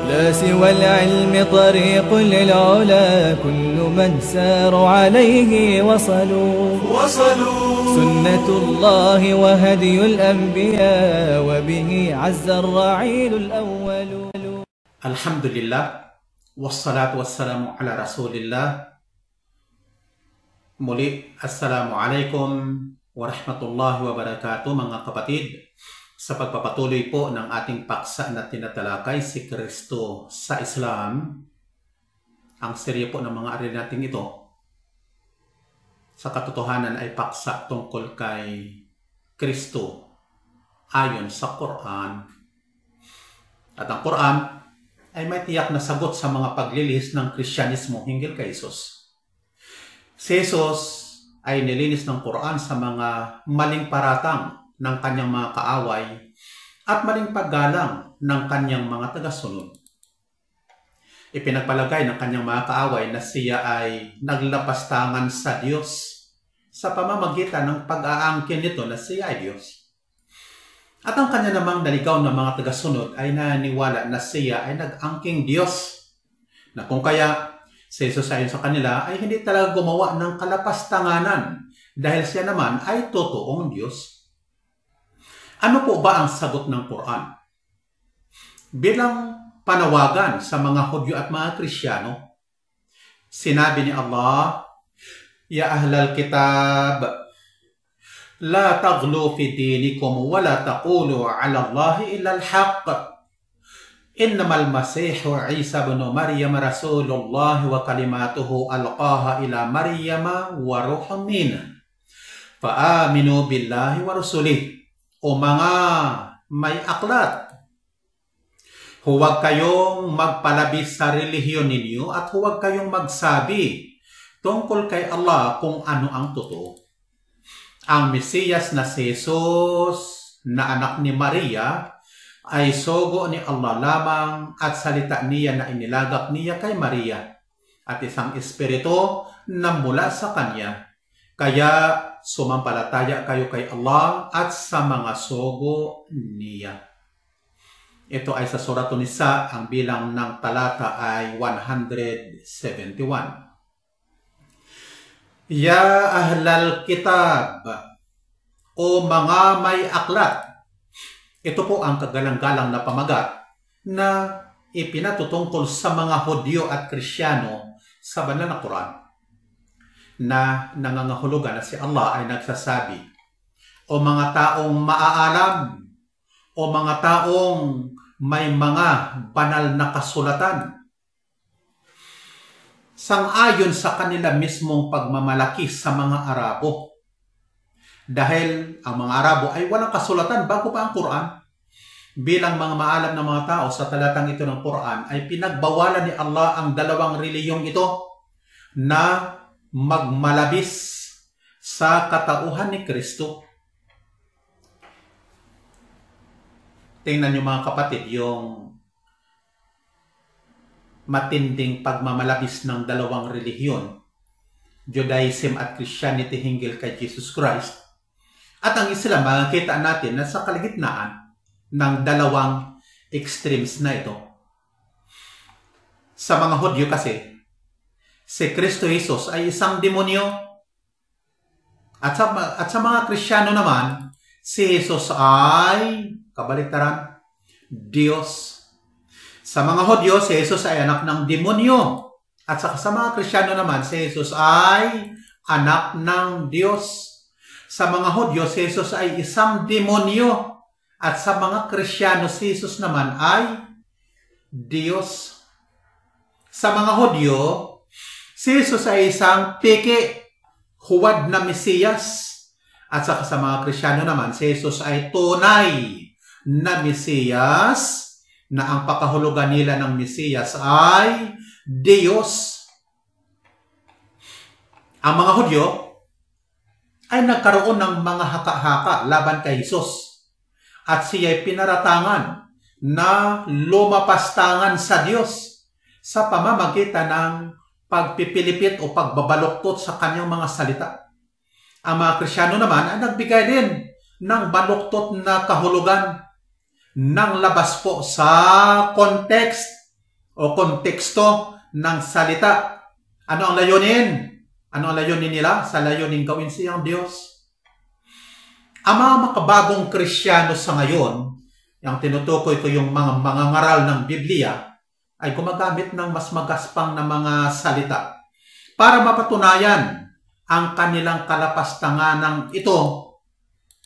لا سوى العلم طريق للعلا كل من ساروا عليه وصلوا سنة الله وهدي الأنبياء وبه عز الرعيل الأول. الحمد لله والصلاة والسلام على رسول الله. Muli, Assalamualaikum warahmatullahi wabarakatuh mga kapatid. Sa pagpapatuloy po ng ating paksa na tinatalakay si Kristo sa Islam, ang serye po ng mga aril natin ito sa katotohanan ay paksa tungkol kay Kristo ayon sa Quran. At ang Quran ay may tiyak na sagot sa mga paglilihis ng Kristyanismo hinggil kay Jesus. Si Jesus ay nilinis ng Quran sa mga maling paratang ng kanyang mga kaaway at maling paggalang ng kanyang mga tagasunod. Ipinagpalagay ng kanyang mga kaaway na siya ay naglapastangan sa Diyos sa pamamagitan ng pag-aangkin nito na siya ay Diyos. At ang kanya namang naligaw ng mga tagasunod ay naniniwala na siya ay nag-angking Diyos, na kung kaya si Jesus ayon sa kanila ay hindi talaga gumawa ng kalapastanganan dahil siya naman ay totoong Diyos. Ano po ba ang sagot ng Quran? Bilang panawagan sa mga Hudyo at mga Kristiyano, sinabi ni Allah, Ya ahlal kitab, la taghlu fi dinikum wa la taqulu ala Allahi illa al-haq. Innamal masihu Isa ibn Maryam rasulullah wa kalimatuhu alqaha ila Maryam wa ruhun minhu. Fa aminu billahi wa rusulihi. O mga may aklat, huwag kayong magpalabis sa relihiyon ninyo at huwag kayong magsabi tungkol kay Allah kung ano ang totoo. Ang Mesiyas na si Jesus na anak ni Maria ay sogo ni Allah lamang at salita niya na inilagak niya kay Maria at isang espiritu na mula sa kanya. Kaya sumampalataya kayo kay Allah at sa mga sogo niya. Ito ay sa Surah An-Nisa, ang bilang ng talata ay 171. Ya ahlal kitab, o mga may aklat. Ito po ang kagalang-galang na pamagat na ipinatutungkol sa mga Hudyo at Kristiyano sa banal na Quran, na nangangahulugan na si Allah ay nagsasabi, o mga taong maaalam, o mga taong may mga banal na kasulatan, sang-ayon sa kanila mismong pagmamalaki sa mga Arabo. Dahil ang mga Arabo ay walang kasulatan bago pa ang Quran. Bilang mga maalam na mga tao sa talatang ito ng Quran ay pinagbawalan ni Allah ang dalawang reliyong ito na magmalabis sa katauhan ni Kristo. Tingnan niyo mga kapatid yung matinding pagmamalabis ng dalawang relihiyon, Judaism at Christianity hinggil kay Jesus Christ. At ang Islam, makikita natin na sa kalagitnaan ng dalawang extremes na ito. Sa mga Hudyo kasi, si Kristo Jesus ay isang demonyo. At sa mga Kristiyano naman, si Jesus ay, kabaliktaran, Diyos. Sa mga Hudyo, si Jesus ay anak ng demonyo. At sa mga Kristiyano naman, si Jesus ay anak ng Diyos. Sa mga Hudyo, si Jesus ay isang demonyo. At sa mga Kristiyano, si Jesus naman ay Diyos. Sa mga Hudyo, si Jesus ay isang peke, huwad na Mesiyas. At sa mga Kristiyano naman, si Jesus ay tunay na Mesiyas, na ang pakahulugan nila ng Mesiyas ay Diyos. Ang mga Hudyo ay nagkaroon ng mga haka-haka laban kay Jesus. At siya ay pinaratangan na lumapastangan sa Diyos sa pamamagitan ng pagpipilipit o pagbabaluktot sa kanyang mga salita. Ang mga Kristiyano naman ay nagbigay din ng baluktot na kahulugan ng labas po sa context o konteksto ng salita. Ano ang layunin? Ano ang layunin nila? Sa layunin gawin siyang Diyos. Ang mga makabagong Kristiyano sa ngayon, yung tinutukoy ko yung mga ngaral ng Biblia, ay gumagamit ng mas magaspang na mga salita para mapatunayan ang kanilang kalapastanganang ito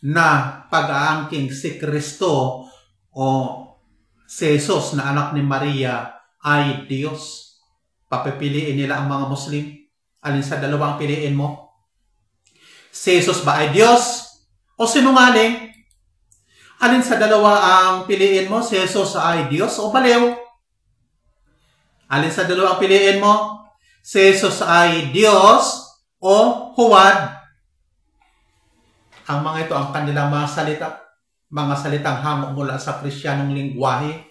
na pag-aangking si Kristo o si Jesus na anak ni Maria ay Diyos. Papipiliin nila ang mga Muslim. Alin sa dalawa ang piliin mo? Si Jesus ba ay Diyos o sinungaling? Alin sa dalawa ang piliin mo? Si Jesus ay Diyos o baliw? Alin sa dalawa ang piliin mo? Si Jesus ay Diyos o huwad? Ang mga ito ang kanilang mga salita. Mga salitang hango mula sa Kristiyanong lingwahe.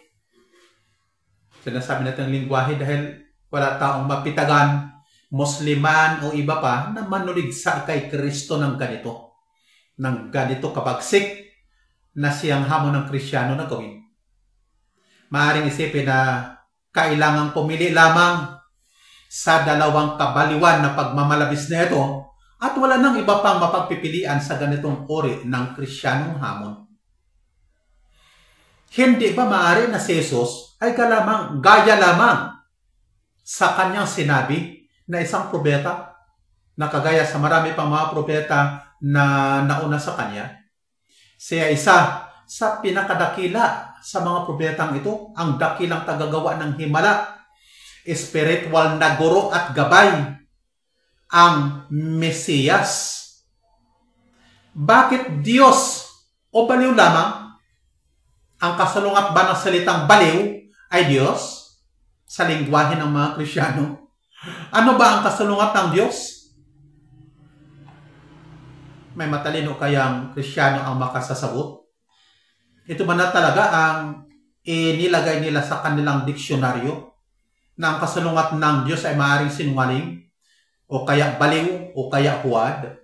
Sinasabi natin lingwahe dahil wala taong mapitagan, Musliman o iba pa na manuligsa kay Kristo ng ganito. Ng ganito kabagsik na siyang hamon ng Kristiyano na gawin. Maaaring isipin na kailangang pumili lamang sa dalawang kabaliwan na pagmamalabis na ito at wala nang iba pang mapagpipilian sa ganitong uri ng Kristiyanong hamon. Hindi ba maaari na si Jesus ay gaya lamang sa kanyang sinabi na isang propeta na kagaya sa marami pang mga propeta na nauna sa kanya? Siya isa sa pinakadakila sa mga propetang ito, ang dakilang tagagawa ng himala, spiritual na guro at gabay, ang Mesiyas. Bakit Diyos o baliw lamang? Ang kasalungat ba ng salitang baliw ay Diyos sa lingwahe ng mga Kristiyano? Ano ba ang kasalungat ng Diyos? May matalino kayang Kristiyano ang makasasagot? Ito ba na talaga ang inilagay nila sa kanilang diksyonaryo na ang kasalungat ng Diyos ay maaaring sinungaling o kaya baliw o kaya huwad?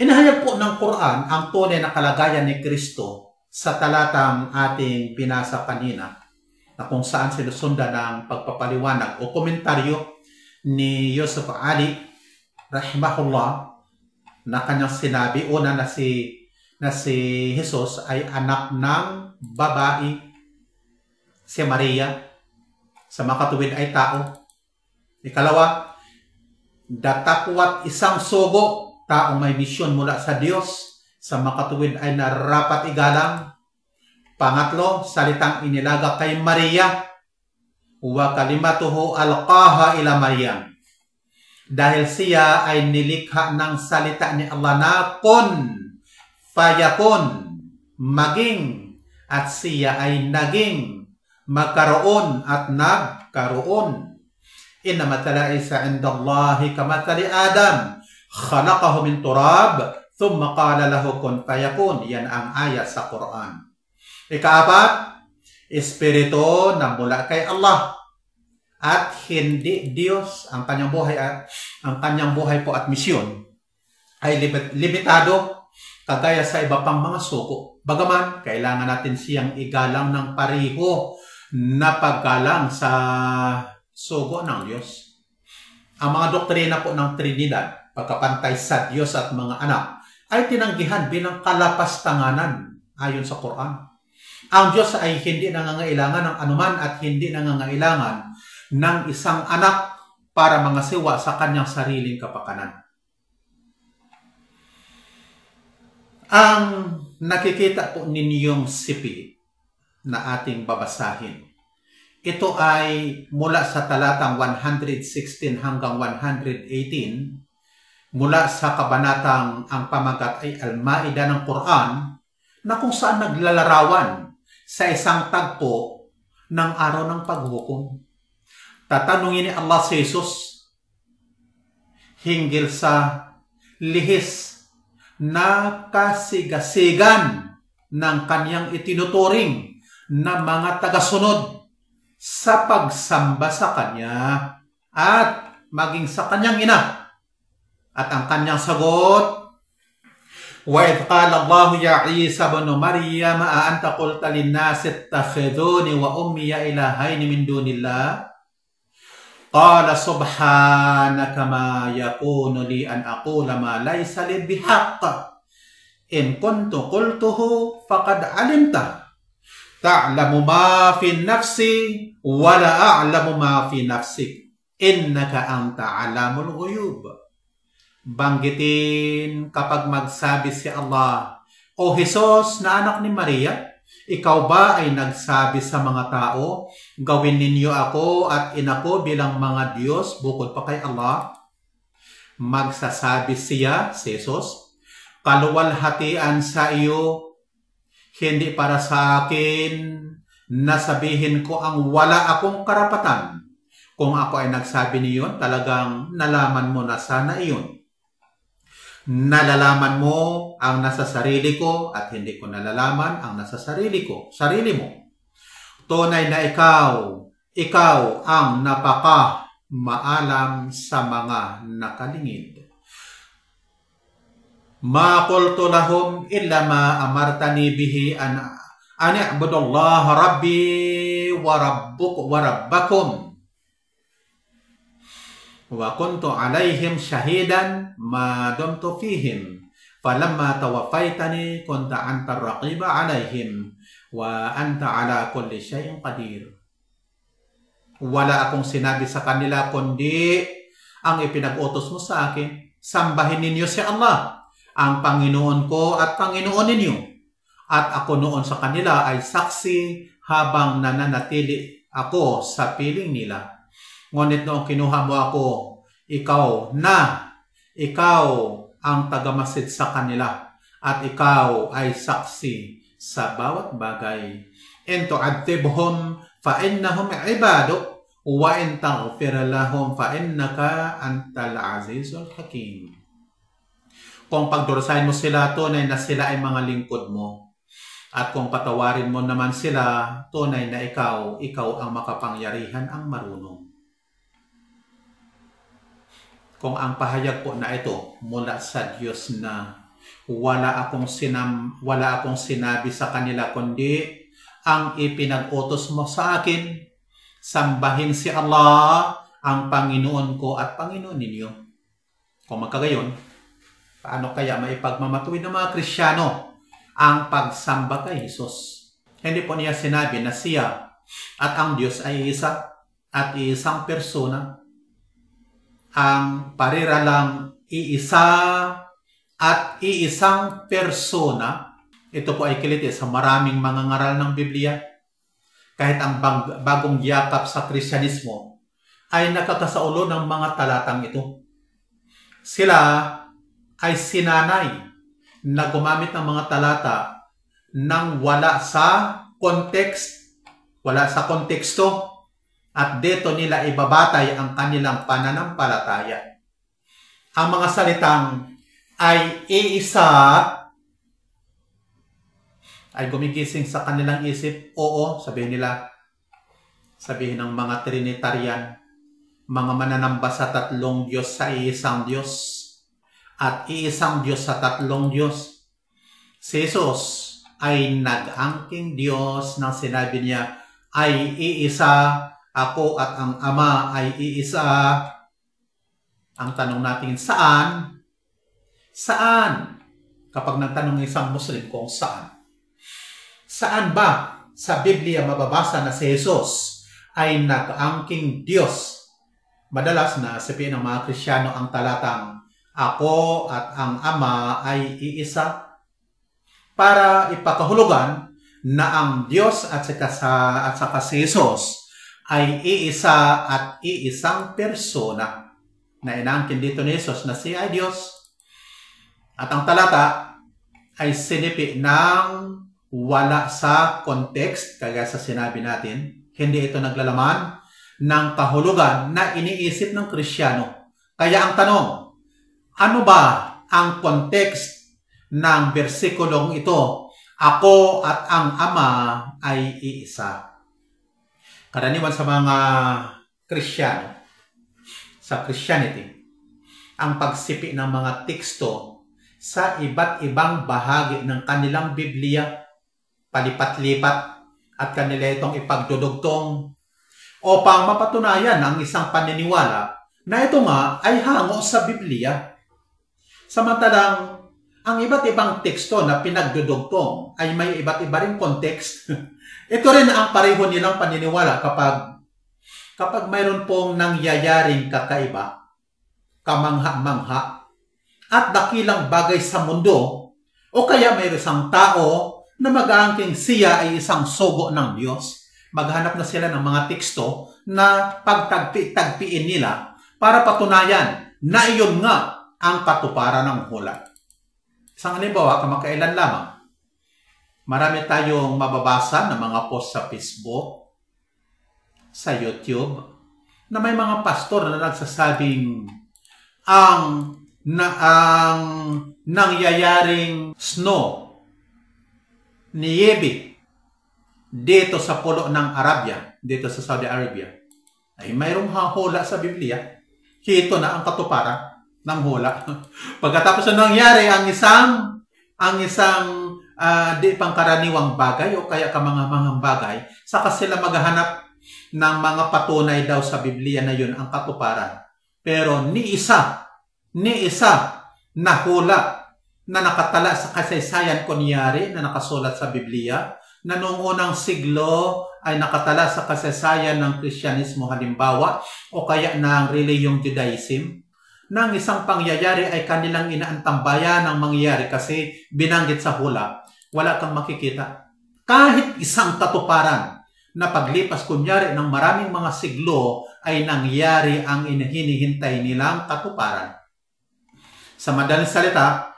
Inahayag po ng Quran ang tunay na kalagayan ni Kristo sa talatang ating binasa kanina na kung saan sinusundan ng pagpapaliwanag o komentaryo ni Yusuf Ali rahimahullah na kanyang sinabi una na si Jesus ay anak ng babae, si Maria, sa makatuwid ay tao. Ikalawa, datakwat isang sugo, taong may misyon mula sa Diyos, sa makatuwid ay narapat igalang. Pangatlo, salitang inilaga kay Maria, wa kalimatuhu alqaha ila Maryam. Dahil siya ay nilikha ng salita ni Allah na kun, fayakun, maging, at siya ay naging, magkaroon at nagkaroon. Inna matala Isa indallahi kamatali Adam, khalaqahu min turab, thumma qala lahu kun fayakun. Yan ang ayat sa Quran. Ikaapat, espiritu na mula kay Allah at hindi Diyos. Ang kanyang buhay po at misyon ay limitado kagaya sa iba pang mga suko. Bagaman, kailangan natin siyang igalang ng pariho na paggalang sa sugo ng Diyos. Ang mga doktrina po ng Trinidad, pagkapantay sa Diyos at mga anak, ay tinanggihan bilang kalapastanganan ayon sa Quran. Ang Diyos ay hindi nangangailangan ng anuman at hindi nangangailangan ng isang anak para mangasiwa sa kanyang sariling kapakanan. Ang nakikita po ninyong sipi na ating babasahin, ito ay mula sa talatang 116 hanggang 118, mula sa kabanatang ang pamagat ay Al-Ma'idah ng Quran, na kung saan naglalarawan sa isang tagpo ng araw ng paghukom. Tatanungin ni Allah si Jesus hinggil sa lihis na kasigasigan ng kanyang itinuturing na mga tagasunod sa pagsamba sa kanya at maging sa kanyang ina. At ang kanyang sagot, وَإِذْ قَالَ اللَّهُ يَا عِيسَى ابْنُ مَرْيَمَ أَأَنْتَ قُلْتَ لِلنَّاسِ اتَّخِذُونِي وَأُمِّيَ إِلَٰهَيْنِ مِن دُونِ اللَّهِ قَالَ سُبْحَانَكَ مَا يَكُونُ لِي أَنْ أَقُولَ مَا لَيْسَ لِي بِحَقٍّ إِنْ كُنْتُ قُلْتُهُ فَقَدْ عَلِمْتَهُ تَعْلَمُ مَا فِي نَفْسِي وَلَا أَعْلَمُ مَا فِي نَفْسِكَ إِنَّكَ أَنْتَ عَلَامُ الْغُيُوبِ. Banggitin kapag magsabi si Allah, O Jesus na anak ni Maria, ikaw ba ay nagsabi sa mga tao, gawin ninyo ako at ina ko bilang mga Diyos bukod pa kay Allah? Magsasabi siya, si Jesus, kaluwalhatian sa iyo, hindi para sa akin na sabihin ko ang wala akong karapatan. Kung ako ay nagsabi niyon, talagang nalaman mo na sana iyon. Nalalaman mo ang nasa sarili ko at hindi ko nalalaman ang nasa sarili mo. Tunay na ikaw ang napaka maalam sa mga nakalingid. Ma qultu lahum illa ma amartani bihi an i'budullaha rabbi wa rabbakum. Wa kuntu alaihim shahidan ma dumtu fihim falamma tawaffaytani kunta anta raqiba alaihim wa anta ala kulli shay'in qadir. Wala akong sinabi sa kanila kundi ang ipinag-utos mo sa akin, sambahin ninyo si Allah, ang Panginoon ko at Panginoon ninyo, at ako noon sa kanila ay saksi habang nananatili ako sa piling nila. Ngunit noong kinuha mo ako, ikaw ang tagamasid sa kanila at ikaw ay saksi sa bawat bagay. In tu'adhibhum fa innahum ibaduk wa in taghfir lahum fa innaka antal azizul hakim. Kung pagdurusahin mo sila, tunay na sila ay mga lingkod mo. At kung patawarin mo naman sila, tunay na ikaw ang makapangyarihan, ang marunong. Kung ang pahayag po na ito mula sa Diyos na wala akong sinabi sa kanila kundi ang ipinag-utos mo sa akin, sambahin si Allah, ang Panginoon ko at Panginoon ninyo. Kung magkagayon, paano kaya maipagmamatuwid ng mga Kristiyano ang pagsamba kay Jesus? Hindi po niya sinabi na siya at ang Diyos ay isa at isang persona. Ang parira lang iisa at iisang persona. Ito po ay kiliti sa maraming mga ngaral ng Biblia. Kahit ang bagong yakap sa Kristyanismo ay nakakasaulo ng mga talatang ito. Sila ay sinanay na gumamit ng mga talata nang wala sa konteksto. At dito nila ibabatay ang kanilang pananampalataya. Ang mga salitang ay iisa ay gumigising sa kanilang isip. Oo, sabihin ng mga Trinitarian, mga mananamba sa tatlong Diyos sa iisang Diyos at iisang Diyos sa tatlong Diyos. Si Jesus ay nag-angking Diyos nang sinabi niya ay iisa. Ako at ang Ama ay iisa. Ang tanong natin, saan? Saan? Kapag nagtanong isang Muslim kung saan. Saan ba sa Biblia mababasa na si Jesus ay nag-angking Diyos? Madalas na sabihin ng mga Kristiyano ang talatang, Ako at ang Ama ay iisa. Para ipakahulugan na ang Diyos at saka si Jesus ay iisa at iisang persona na inaangkin dito ni Jesus na siya ay Diyos. At ang talata ay sinipi ng wala sa context, kaya sa sinabi natin, hindi ito naglalaman ng kahulugan na iniisip ng Kristiyano. Kaya ang tanong, ano ba ang context ng bersikulong ito? Ako at ang Ama ay iisa. Karaniwan sa mga Kristiyano, sa Christianity, ang pagsipi ng mga teksto sa iba't ibang bahagi ng kanilang Biblia, palipat-lipat at kanila itong ipagdudugtong upang mapatunayan ang isang paniniwala na ito nga ay hango sa Biblia. Samantalang ang iba't ibang teksto na pinagdudugtong ay may iba't iba ring context. Ito rin ang pareho nilang paniniwala kapag mayroon pong nangyayaring kakaiba, kamangha-mangha, at dakilang bagay sa mundo, o kaya mayroon isang tao na mag-aangking siya ay isang sugo ng Diyos. Maghanap na sila ng mga teksto na pagtagpiin nila para patunayan na iyon nga ang katuparan ng hula. Isang halimbawa, kamakailan lamang, marami tayong mababasa na mga post sa Facebook, sa YouTube, na may mga pastor na nagsasabing ang nangyayaring snow, niyebe, dito sa pulo ng Arabia, dito sa Saudi Arabia, ay mayroong hula sa Biblia. Ito na ang katuparan ng hula. Pagkatapos na nangyari ang isang di pangkaraniwang bagay o kaya kamangamangang bagay, saka sila maghahanap ng mga patunay daw sa Biblia na yun ang katuparan. Pero ni isa na hula na nakatala sa kasaysayan kunyari na nakasulat sa Biblia, na noong unang siglo ay nakatala sa kasaysayan ng Kristyanismo halimbawa o kaya ng reliyong Judaism, na ang isang pangyayari ay kanilang inaantambayan ng mangyayari kasi binanggit sa hula, wala kang makikita. Kahit isang katuparan na paglipas kunyari ng maraming mga siglo ay nangyari ang hinihintay nilang katuparan. Sa madaling salita,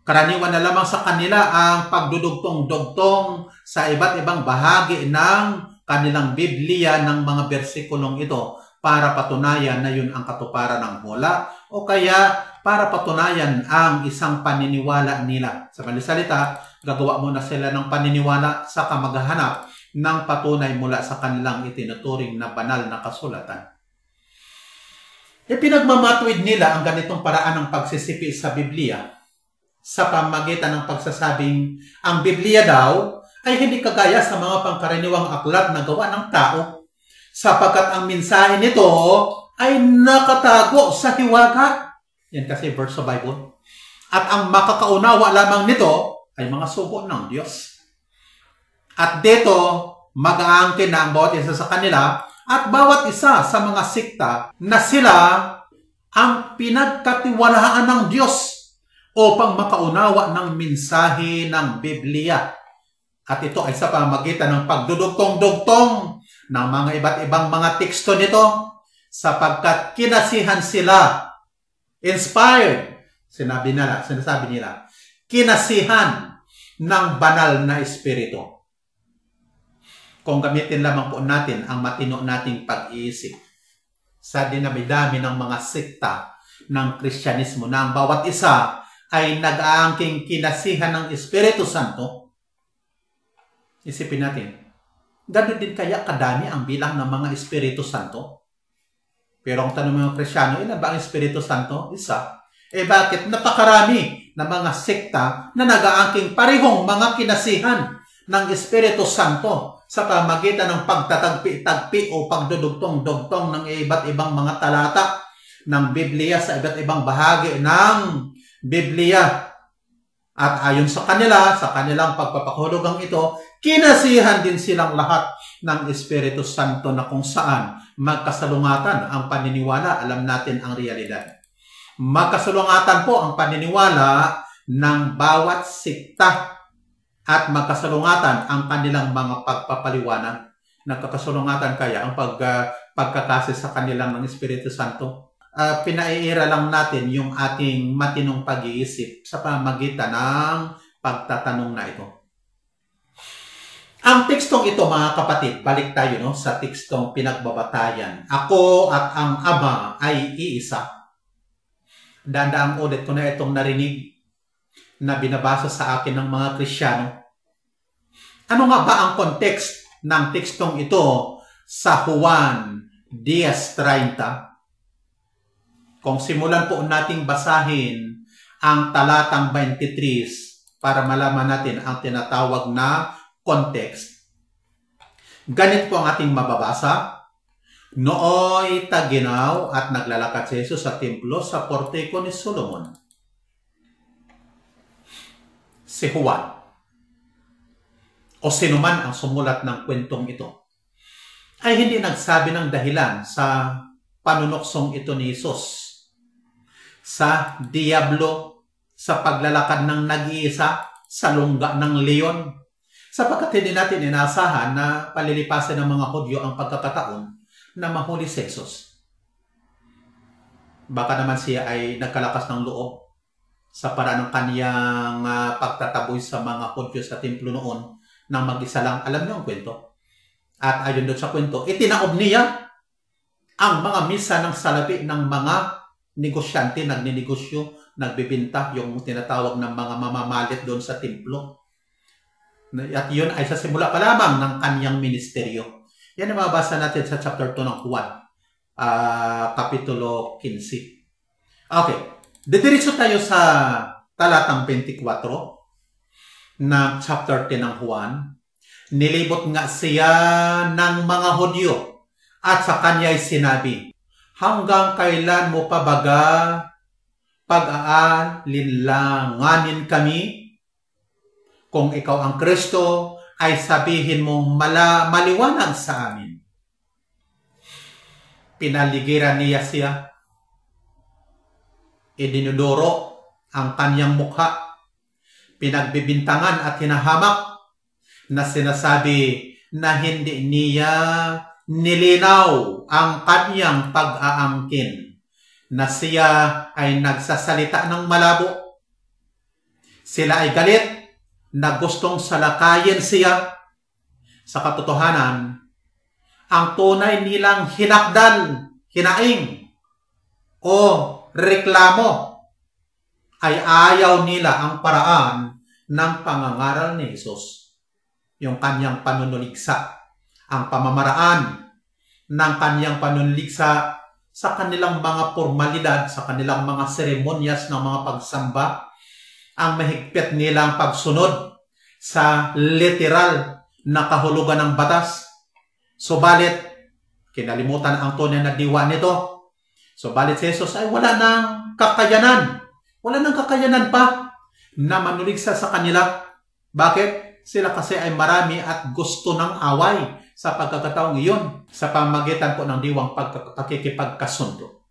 karaniwan na lamang sa kanila ang pagdudugtong-dugtong sa iba't ibang bahagi ng kanilang Biblia ng mga bersikulong ito para patunayan na yun ang katuparan ng hula o kaya para patunayan ang isang paniniwala nila. Sa madaling salita, gagawa muna sila ng paniniwala sa kamaghahanap ng patunay mula sa kanilang itinuturing na banal na kasulatan. Ipinagmamatwid nila ang ganitong paraan ng pagsisipi sa Biblia sa pamagitan ng pagsasabing ang Biblia daw ay hindi kagaya sa mga pangkaraniwang aklat na gawa ng tao sapagkat ang mensahe nito ay nakatago sa hiwaga. Yan kasi verse sa Bible. At ang makakaunawa lamang nito ay mga sugo ng Diyos. At dito, mag-aangkin na ang bawat isa sa kanila at bawat isa sa mga sikta na sila ang pinagkatiwalaan ng Diyos upang makaunawa ng mensahe ng Biblia. At ito ay sa pamagitan ng pagdudugtong-dugtong ng mga iba't ibang mga teksto nito sapagkat kinasihan sila, inspired, sinasabi nila, kinasihan ng banal na espiritu. Kung gamitin lamang po natin ang matino nating pag-iisip sa dinami-dami ng mga sekta ng Kristyanismo na ang bawat isa ay nag-aangking kinasihan ng Espiritu Santo, isipin natin, gano'n din kaya kadami ang bilang ng mga Espiritu Santo? Pero ang tanong ng Kristyano, ilan ba ang Espiritu Santo? Isa. Bakit napakarami na mga sekta na nag-aangking parehong mga kinasihan ng Espiritu Santo sa pamagitan ng pagtatagpi-tagpi o pagdudugtong-dugtong ng iba't ibang mga talata ng Biblia sa iba't ibang bahagi ng Biblia. At ayon sa kanila, sa kanilang pagpapahulugang ito, kinasihan din silang lahat ng Espiritu Santo na kung saan magkasalungatan ang paniniwala. Alam natin ang realidad. Magkasalungatan po ang paniniwala ng bawat sikta at magkasalungatan ang kanilang mga pagpapaliwanag. Nagkakasalungatan kaya ang pagkakasi sa kanilang ng Espiritu Santo. Pinaiira lang natin yung ating matinong pag-iisip sa pamagitan ng pagtatanong na ito. Ang tekstong ito, mga kapatid, balik tayo sa tekstong pinagbabatayan. Ako at ang Ama ay iisa. Dandaang ulit ko na itong narinig na binabasa sa akin ng mga Kristiyano. Ano nga ba ang context ng tekstong ito sa Juan 10:30? Kung simulan po nating basahin ang talatang 23 para malaman natin ang tinatawag na context. Ganito po ang ating mababasa. Nooy taginaw at naglalakad si Jesus sa templo sa portiko ni Solomon. Si Juan o sinuman ang sumulat ng kwentong ito ay hindi nagsabi ng dahilan sa panunuksong ito ni Jesus, sa diablo, sa paglalakad ng nag-iisa, sa lungga ng leon, sapagkat hindi natin inaasahan na palilipasin ng mga Hudyo ang pagkakataon na mahuli si Jesus. Baka naman siya ay nagkalakas ng loob sa paraan ng kaniyang pagtataboy sa mga Hudyo sa templo noon nang mag-isa lang. Alam niyo ang kwento. At ayon doon sa kwento, itinaob niya ang mga misa ng salapi ng mga negosyante, nagninegosyo, nagbibinta, yung tinatawag ng mga mamamalit doon sa templo. At yun ay sa simula pa lamang ng kanyang ministeryo. Yan ang mabasa natin sa chapter 2 ng Juan, kapitulo 15. Okay, didiretso tayo sa talatang 24 na chapter 10 ng Juan. Nilibot nga siya ng mga Hudyo at sa kanya ay sinabi, hanggang kailan mo pa baga pag-aalinlanganin kami? Kung ikaw ang Kristo, ay sabihin mong maliwanag sa amin. Pinaligiran niya siya. Idinuduro ang kanyang mukha. Pinagbibintangan at hinahamak na sinasabi na hindi niya nilinaw ang kanyang pag-aangkin, na siya ay nagsasalita ng malabo. Sila ay galit na gustong salakayin siya. Sa katotohanan, ang tunay nilang hinakdal, hinaing, o reklamo ay ayaw nila ang paraan ng pangangaral ni Jesus. Yung kanyang panunuligsa, ang pamamaraan ng kanyang panunuligsa sa kanilang mga formalidad, sa kanilang mga seremonyas ng mga pagsamba, ang mahigpit nilang pagsunod sa literal na kahulugan ng batas. Subalit, kinalimutan ang tunay na diwa nito. Subalit si Jesus ay wala ng kakayanan. Wala ng kakayanan pa na manuligsa sa kanila. Bakit? Sila kasi ay marami at gusto ng away sa pagkakataong iyon sa pamagitan po ng diwang pakikipagkasundo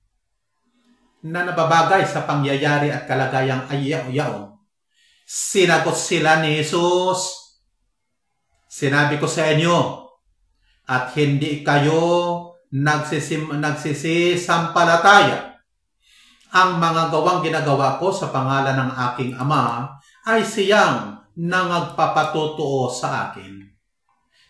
na nababagay sa pangyayari at kalagayang ayaw-yaw. Sinagot sila ni Jesus, sinabi ko sa inyo, at hindi kayo nagsisisampalataya. Ang mga gawang ginagawa ko sa pangalan ng aking Ama ay siyang nangagpapatotoo sa akin.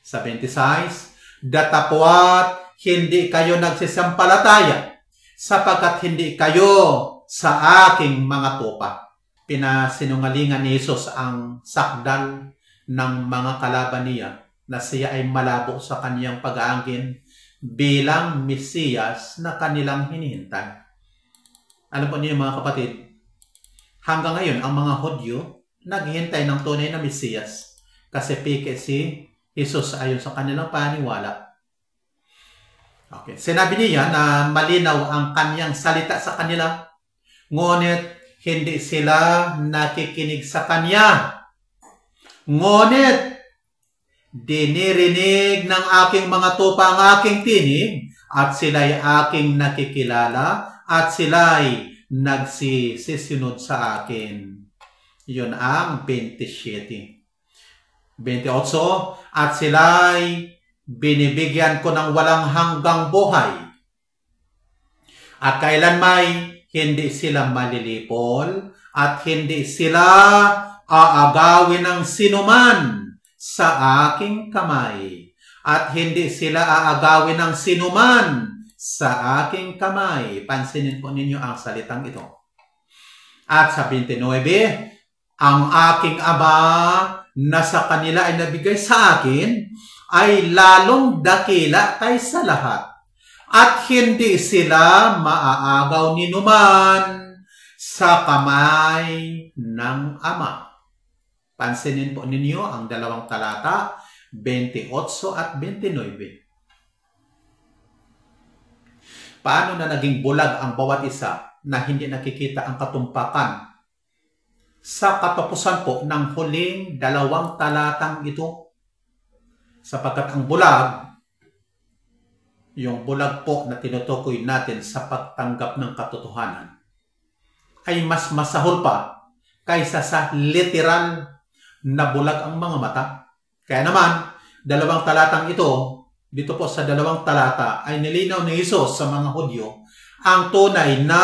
Sa 26, datapwat hindi kayo nagsisampalataya sapagkat hindi kayo sa aking mga tupa. Pinasinungalingan ni Jesus ang sakdal ng mga kalaban niya na siya ay malabo sa kaniyang pag-aangkin bilang Mesiyas na kanilang hinihintay. Alam po niyo mga kapatid, hanggang ngayon ang mga Hudyo naghihintay ng tunay na Mesiyas kasi peke si Jesus ayon sa kanilang paniwala. Okay. Sinabi niya na malinaw ang kanyang salita sa kanila, ngunit hindi sila nakikinig sa kanya. Ngunit dinirinig ng aking mga tupa ang aking tinig at sila'y aking nakikilala at sila'y nagsisisunod sa akin. Yun ang 27. 28. At sila'y binibigyan ko ng walang hanggang buhay. At kailanmay hindi sila malilipol at hindi sila aagawin ng sinuman sa aking kamay. At hindi sila aagawin ng sinuman sa aking kamay. Pansinin po ninyo ang salitang ito. At sa 29, ang aking Ama na sa kanila ay nabigay sa akin ay lalong dakila kaysa lahat. At hindi sila maaagaw ni numan sa kamay ng Ama. Pansinin po ninyo ang dalawang talata, 28 at 29. Paano na naging bulag ang bawat isa na hindi nakikita ang katumpakan sa katapusan po ng huling dalawang talatang ito? Sapagkat ang bulag, yung bulag po na tinutukoy natin sa pagtanggap ng katotohanan, ay mas masahol pa kaysa sa literal na bulag ang mga mata. Kaya naman, dalawang talatang ito, dito po sa dalawang talata, ay nilinaw ni Jesus sa mga Hudyo ang tunay na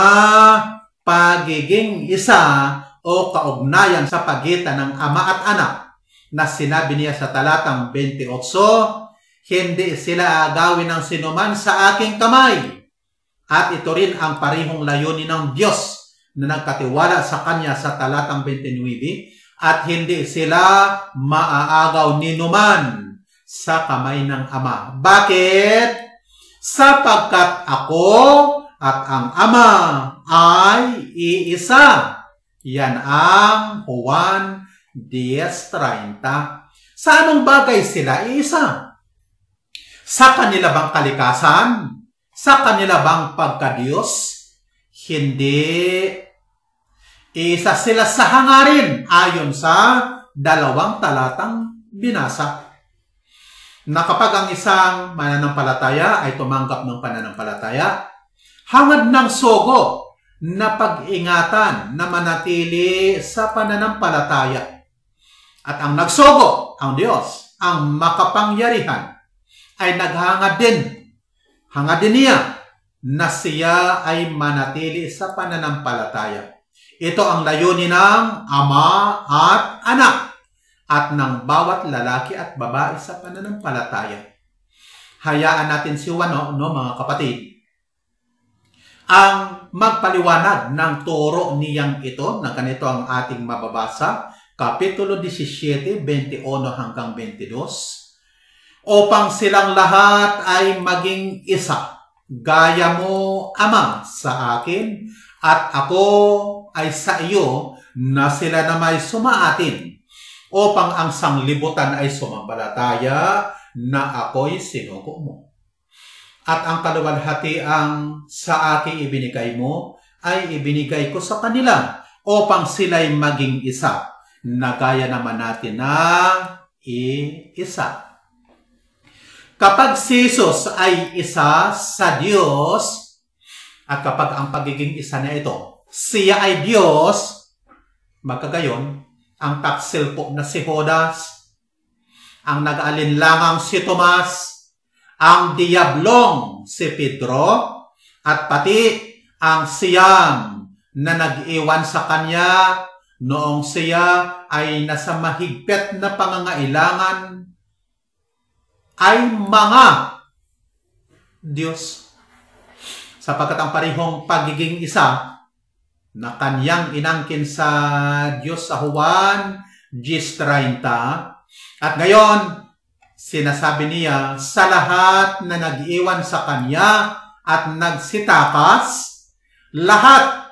pagiging isa o kaugnayan sa pagitan ng Ama at Anak, na sinabi niya sa talatang 28, hindi sila agawin ng sinuman sa aking kamay. At ito rin ang parihong layunin ng Diyos na nagkatiwala sa Kanya sa talatang 29, at hindi sila maaagaw ni numan sa kamay ng Ama. Bakit? Sapagkat ako at ang Ama ay iisa. Yan ang Juan 10:30. Sa anong bagay sila iisa? Sa kanila bang kalikasan? Sa kanila bang pagka-Diyos? Hindi. Isa sila sa hangarin ayon sa dalawang talatang binasa. Na kapag ang isang mananampalataya ay tumanggap ng pananampalataya, hangad ng sogo na pag-ingatan na manatili sa pananampalataya. At ang nagsogo, ang Diyos, ang makapangyarihan, ay naghangad din. Hangad din niya na siya ay manatili sa pananampalataya. Ito ang layunin ng Ama at Anak at ng bawat lalaki at babae sa pananampalataya. Hayaan natin si Juan, mga kapatid, ang magpaliwanag ng turo niyang ito, na ganito ang ating mababasa, Kapitulo 17, 21 hanggang 22, upang silang lahat ay maging isa, gaya mo, Ama, sa akin, at ako ay sa iyo, na sila na may sumaatin, upang ang sanglibutan ay sumampalataya na ako'y sinugo mo. At ang kaluwalhatiang sa aking ibinigay mo, ay ibinigay ko sa kanila, upang sila'y maging isa, na gaya naman natin na iisa. Kapag si Jesus ay isa sa Diyos, at kapag ang pagiging isa na ito, siya ay Diyos, magkagayon, ang taksil po na si Judas, ang nag-alinlangang si Tomas, ang diablong si Pedro, at pati ang siyam na nag-iwan sa kanya noong siya ay nasa mahigpit na pangangailangan, ay mga Diyos. Sapagkat ang parihong pagiging isa na kanyang inangkin sa Diyos sa Juan 10:30, at ngayon sinasabi niya sa lahat na nag-iwan sa kanya at nagsitakas, lahat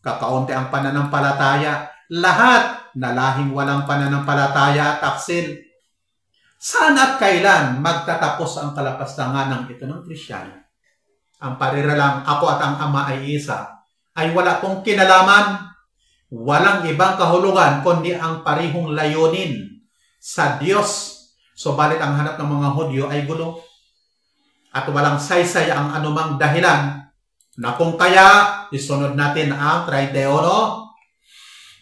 kakaunti ang pananampalataya, lahat na lahing walang pananampalataya at taksil. Saan at kailan magtatapos ang kalapastangan ng ito ng Kristyano? Ang pariralang ako at ang Ama ay isa, ay wala pong kinalaman, walang ibang kahulugan, kundi ang parihong layunin sa Diyos. Subalit ang hanap ng mga Hudyo ay gulo, at walang saysay ang anumang dahilan na kung kaya isunod natin ang 31.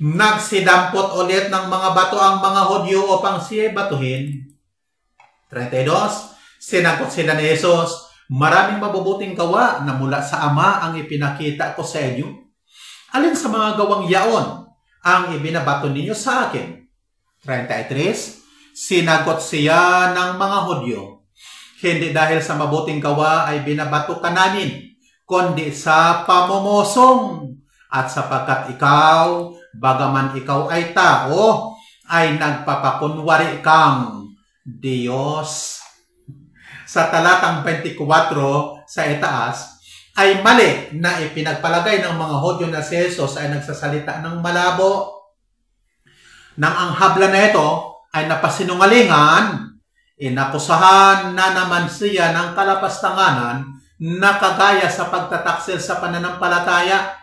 Nagsidampot ulit ng mga bato ang mga Hudyo upang siya batuhin. 32. Sinagot sila ni Jesus, maraming mabubuting gawa na mula sa Ama ang ipinakita ko sa inyo. Alin sa mga gawang yaon ang ibinabato ninyo sa akin? 33. Sinagot siya ng mga Hudyo, hindi dahil sa mabuting gawa ay binabato ka namin, kundi sa pamumosong, at sapagkat ikaw, bagaman ikaw ay tao, ay nagpapakunwari kang Diyos. Sa talatang 24 sa itaas, ay mali na ipinagpalagay ng mga Hudyo na si Jesus ay nagsasalita ng malabo. Nang ang habla na ito ay napasinungalingan, inakusahan na naman siya ng kalapastanganan na kagaya sa pagtataksil sa pananampalataya.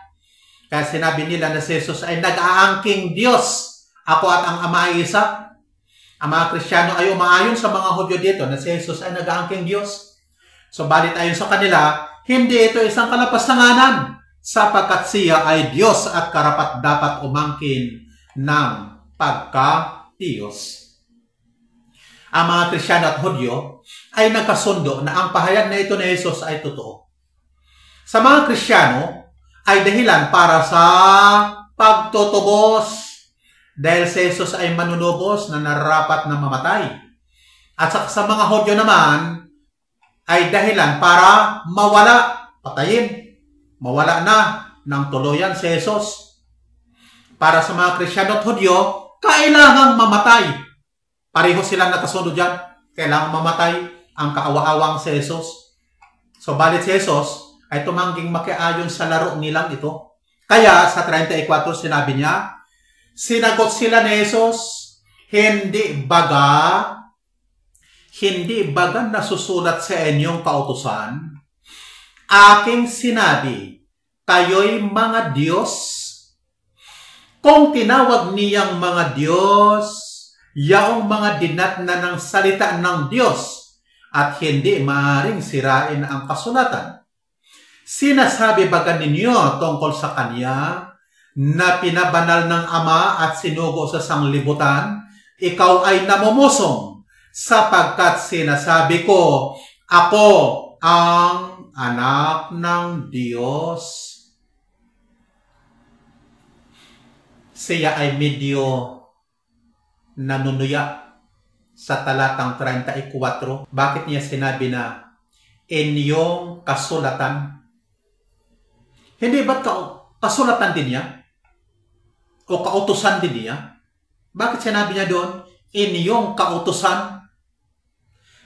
Kaya sinabi nila na si Jesus ay nag-aangking Diyos. Ako at ang Ama ay isa. Ang mga Kristiyano ay umaayon sa mga Hudyo dito na si Jesus ay nag-aangking Diyos. So balit ayon sa kanila, hindi ito isang kalapastanganan sapagkat siya ay Diyos at karapat dapat umangkin ng pagka-Diyos. Ang mga Kristiyano at Hudyo ay nagkasundo na ang pahayag na ito ni Jesus ay totoo. Sa mga Kristiyano ay dahilan para sa pagtutubos dahil si Jesus ay manunubos na nararapat na mamatay. At sa mga Hudyo naman ay dahilan para mawala, patayin, mawala na ng tuluyan si Jesus. Para sa mga Kristiyano at Hudyo, kailangang mamatay. Pareho silang nakasunod dyan. Kailangang mamatay ang kaawa-awang si Jesus. So, balit si Jesus ay tumangging makiayon sa laro nilang ito. Kaya, sa 34, sinabi niya, sinagot sila ni Jesus, hindi baga nasusulat sa inyong kautusan, aking sinabi, kayo'y mga Diyos. Kung tinawag niyang mga Diyos, yaong mga dinatna ng salita ng Diyos at hindi maaaring sirain ang kasulatan. Sinasabi baga ninyo tungkol sa Kanya na pinabanal ng Ama at sinugo sa sanglibutan, ikaw ay namumusong sapagkat sinasabi ko, ako ang anak ng Diyos. Siya ay medyo nanunuya sa talatang 34. Bakit niya sinabi na inyong kasulatan? Hindi ba't kasulatan din niya? O kautusan din niya? Bakit sinabi niya doon, inyong kautusan?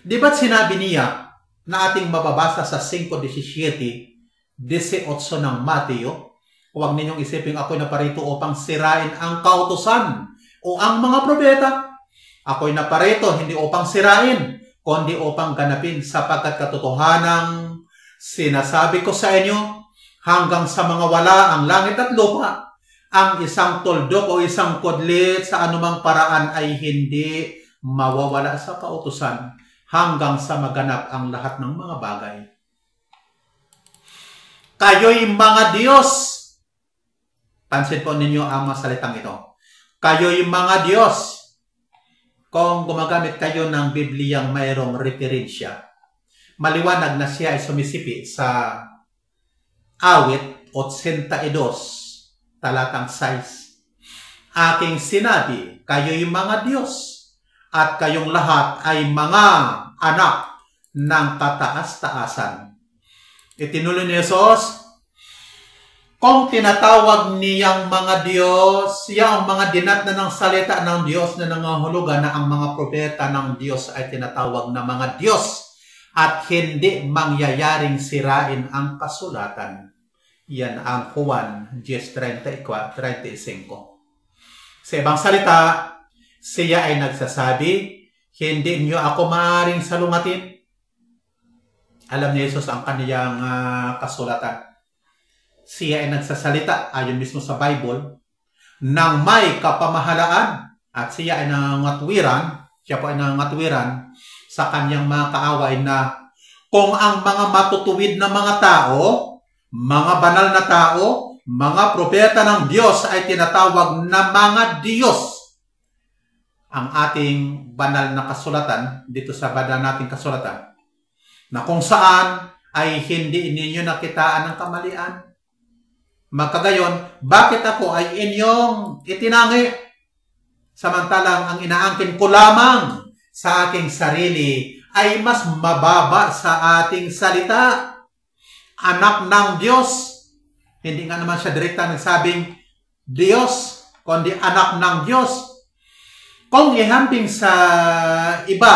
Di ba't sinabi niya na ating mababasa sa 5:17, 18 ng Mateo, huwag ninyong isipin ako'y naparito upang sirain ang kautusan o ang mga propeta. Ako'y naparito hindi upang sirain, kundi upang ganapin sapagkat katotohanang sinasabi ko sa inyo, hanggang sa mga wala ang langit at lupa, ang isang tuldok o isang kudlit sa anumang paraan ay hindi mawawala sa kautusan hanggang sa maganap ang lahat ng mga bagay. Kayo'y mga Diyos. Pansin po ninyo ang mga salitang ito. Kayo'y mga Diyos. Kung gumagamit kayo ng Bibliyang mayroong referensya, maliwanag na siya ay sumisipi sa awit 82, talatang 6. Aking sinabi, kayo'y mga Diyos, at kayong lahat ay mga anak ng kataas-taasan. Itinuloy ni Jesus, kung tinatawag niyang mga Diyos, ang mga dinatna ng salita ng Diyos na nangahulugan na ang mga propeta ng Diyos ay tinatawag na mga Diyos at hindi mangyayaring sirain ang kasulatan. Yan ang Juan 10:35. Sa ibang salita, siya ay nagsasabi, hindi niyo ako maaaring salungatin. Alam ni Jesus ang kaniyang kasulatan. Siya ay nagsasalita, ayon mismo sa Bible, ng may kapamahalaan at siya ay nangangatwiran, sa kanyang mga kaaway na kung ang mga matutuwid na mga tao, mga banal na tao, mga propeta ng Diyos ay tinatawag na mga Diyos. Ang ating banal na kasulatan, dito sa banal nating kasulatan, na kung saan ay hindi ninyo nakitaan ng kamalian. Magkagayon, bakit ako ay inyong itinangi? Samantalang ang inaangkin ko lamang sa aking sarili ay mas mababa sa ating salita. Anak ng Diyos. Hindi nga naman siya direkta nagsabing Diyos, kundi anak ng Diyos. Kung ihambing sa iba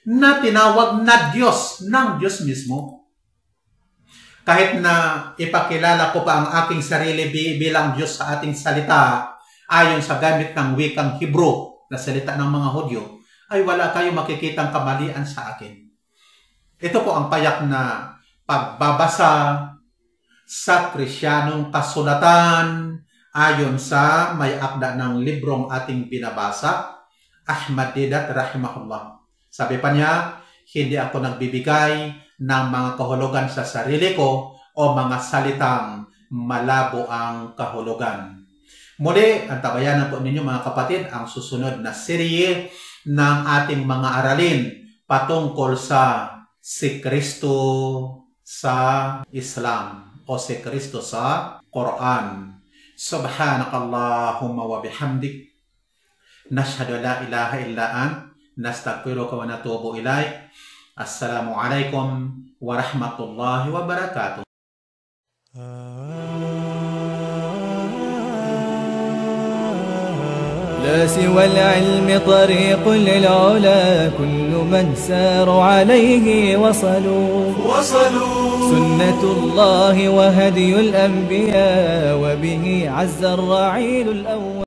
na tinawag na Diyos ng Diyos mismo, Kahit na ipakilala ko pa ang aking sarili bilang Diyos sa ating salita, ayon sa gamit ng wikang Hebrew na salita ng mga Hudyo, ay wala kayong makikitang kamalian sa akin. Ito po ang payak na pagbabasa sa Krisyanong kasulatan ayon sa may akda ng librong ating binabasa, Ahmad Deedat rahimahullah. Sabi pa niya, hindi ako nagbibigay ng mga kahulugan sa sarili ko o mga salitang malabo ang kahulugan. Muli, antabayanan po ninyo mga kapatid ang susunod na serye ng ating mga aralin patungkol sa si Kristo sa Islam o si Kristo sa Quran. Subhanakallahumma wa bihamdik, nashhadu la ilaha illa ant, nastaghfiruka wa natubu ilaik. Assalamualaikum warahmatullahi wabarakatuh. لا سوى العلم طريق للعلا، كل من ساروا عليه وصلوا. سنة الله وهدي الأنبياء، وبه عز الرعيل الأول.